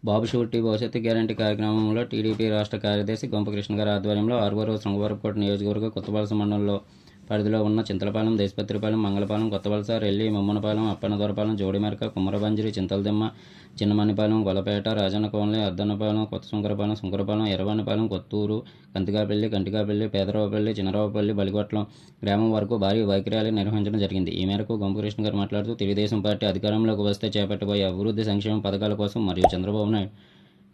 బాబు surety భవిష్యత్తు guarantee కార్యక్రమంలో TDP రాష్ట్ర కార్యదర్శి గొంపకృష్ణ గారి ఆధ్వర్యంలో ఆర్వూరు శృంగవరపుకోట నియోజకవర్గ కొత్తవలస మండలంలో పరిధిలో ఉన్న చింతలపాలెం, దేశపత్రిపాలెం, మంగళపాలెం, కొత్తవలస, రెల్లి, ముమ్మనపాలెం, అప్పన్నదొరపాలెం, జోడిమెరక, కుమ్మరబంజరి, చింతలదిమ్మ, చిన్నమణిపాలెం, గొల్లపేట, రాజన్న కోనలి, అద్దన్నపాలెం, కొత్త సుంకరపాలెం, సుంకరపాలెం, ఎర్రవన్నపాలెం, కొత్తూరు, కంతికాపల్లి, కంటికాపల్లి, చిన్నరావుపల్లి, బలిగొట్లం గ్రామం వరకు భారీ బైక్ ర్యాలీ నిర్వహించడం జరిగింది. ఈ మేరకు గొంపకృష్ణ గారు మాట్లాడుతూ తెలుగుదేశం పార్టీ అధికారంలోకి వస్తే చేపట్టబోయే అభివృద్ధి సంక్షేమ పథకాల కోసం మరియు చంద్రబాబు నాయుడు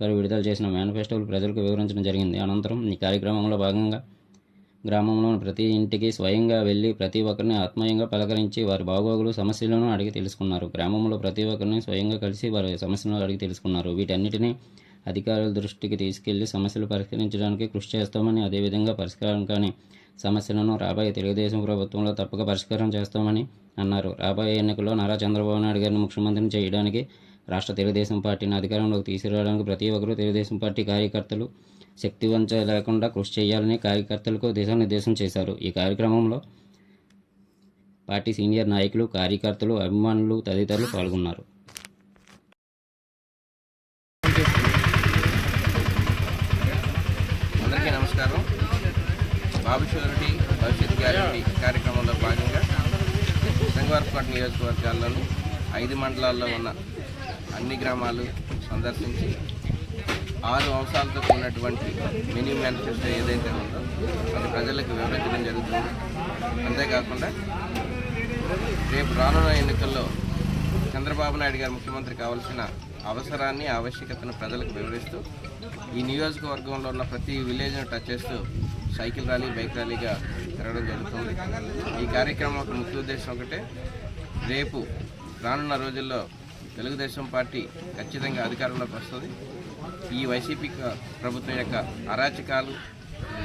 గారు విడుదల చేసిన మేనిఫెస్టోలు ప్రజలకు వివరించడం జరిగింది. అనంతరం ఈ కార్యక్రమంలో భాగంగా గ్రామంలోని ప్రతి ఇంటికి స్వయంగా వెళ్లి ప్రతి ఒక్కరిని ఆత్మీయంగా పలకరించి వారి బాగోగులు, సమస్యలను అడిగి తెలుసుకున్నారు. గ్రామంలో ప్రతి ఒక్కరిని స్వయంగా కలిసి వారి సమస్యలను అడిగి తెలుసుకున్నారు. వీటన్నిటినీ అధికారుల దృష్టికి తీసుకెళ్లి సమస్యలు పరిష్కరించడానికి కృషి చేస్తామని, అదేవిధంగా పరిష్కారం కాని సమస్యలను రాబోయే తెలుగుదేశం ప్రభుత్వంలో తప్పక పరిష్కారం చేస్తామని అన్నారు. రాబోయే ఎన్నికల్లో నారా చంద్రబాబు నాయుడు గారిని ముఖ్యమంత్రిని చేయడానికి, రాష్ట్ర తెలుగుదేశం పార్టీని అధికారంలోకి తీసుకురావడానికి ప్రతి ఒక్కరూ తెలుగుదేశం పార్టీ కార్యకర్తలు శక్తివంచ లేకుండా కృషి చేయాలని కార్యకర్తలకు దిశానిర్దేశం చేశారు. ఈ కార్యక్రమంలో పార్టీ సీనియర్ నాయకులు, కార్యకర్తలు, అభిమానులు తదితరులు పాల్గొన్నారు. అందరికీ నమస్కారం. బాబు షూరిటీ భవిష్యత్ గ్యారంటీ కార్యక్రమంలో భాగంగా శృంగవరపుకోట నియోజకవర్గాల్లోని 5 మండలాల్లో ఉన్న అన్ని గ్రామాలు సందర్శించి 6 అంశాలతో కూడినటువంటి మినీ మేనిఫెస్టో ఏదైతే ఉందో అది ప్రజలకు వివరించడం జరుగుతుంది. అంతేకాకుండా రేపు రానున్న ఎన్నికల్లో చంద్రబాబు నాయుడు గారు ముఖ్యమంత్రి కావాల్సిన అవసరాన్ని, ఆవశ్యకతను ప్రజలకు వివరిస్తూ ఈ నియోజకవర్గంలో ఉన్న ప్రతి విలేజ్ను టచ్ చేస్తూ సైకిల్ ర్యాలీ, బైక్ ర్యాలీగా తిరగడం జరుగుతుంది. ఈ కార్యక్రమం ఒక ముఖ్య ఉద్దేశం ఒకటే, రేపు రానున్న రోజుల్లో తెలుగుదేశం పార్టీ ఖచ్చితంగా అధికారంలోకి వస్తుంది. ఈ వైసీపీ ప్రభుత్వం యొక్క అరాచకాలు,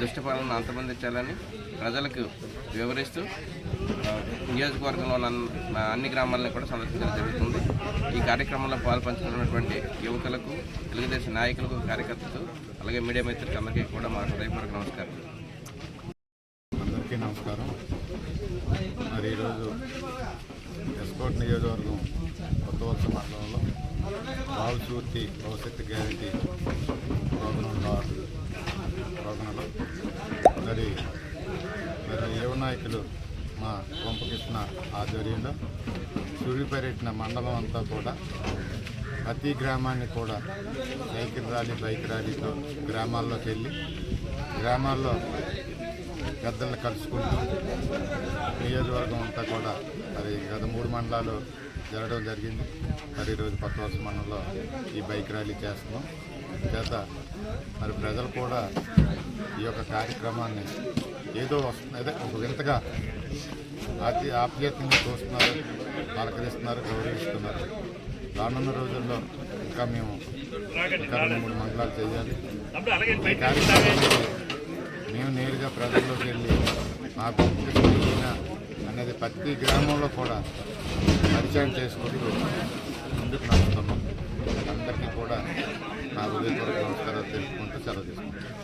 దుష్టపాలనను అంతమొందించాలని ప్రజలకు వివరిస్తూ నియోజకవర్గంలో ఉన్న అన్ని గ్రామాలను కూడా సందర్శించడం జరుగుతుంది. ఈ కార్యక్రమంలో పాల్పంచుకున్నటువంటి యువకులకు, తెలుగుదేశం నాయకులకు, కార్యకర్తలకు, అలాగే మీడియా మిత్రులకు అందరికీ కూడా మా హృదయపూర్వక నమస్కారం. అందరికీ నమస్కారం. మరి ఈరోజు ఎస్కోట్ నియోజకవర్గం కొత్తవలస మండలంలో బాబు షూరిటీ భవిష్యత్తు గ్యారంటీ ప్రోగ్రాంలో మరి యువ నాయకులు మా గొంపకృష్ణ ఆధ్వర్యంలో సూర్య పర్యటన మండలం అంతా కూడా ప్రతి గ్రామాన్ని కూడా సైకిల్ ర్యాలీ, బైక్ ర్యాలీతో గ్రామాల్లోకి వెళ్ళి గ్రామాల్లో పెద్దలను కలుసుకుంటూ నియోజకవర్గం అంతా కూడా మరి గత 3 మండలాలు జరగడం జరిగింది. మరి ఈరోజు కొత్తవలస మండలంలో ఈ బైక్ ర్యాలీ చేస్తున్నాం. చేత మరి ప్రజలు కూడా ఈ యొక్క కార్యక్రమాన్ని ఏదో వస్తుంది ఒక వింతగా ఆప్యాయంగా చూస్తున్నారు, పలకరిస్తున్నారు, గౌరవిస్తున్నారు. రానున్న రోజుల్లో ఇంకా మేము 2-3 మండలాలు చేయాలి. ఈ కార్యక్రమాన్ని మేము నేరుగా ప్రజల్లోకి వెళ్ళి మాకు అనేది ప్రతి గ్రామంలో కూడా పరిచయం చేసుకుంటూ ముందుకు నడుస్తున్నాం. అందరికీ కూడా నా హృదయపూర్వక నమస్కారాలు తెలుపుకుంటూ సెలవు తీసుకుంటాం.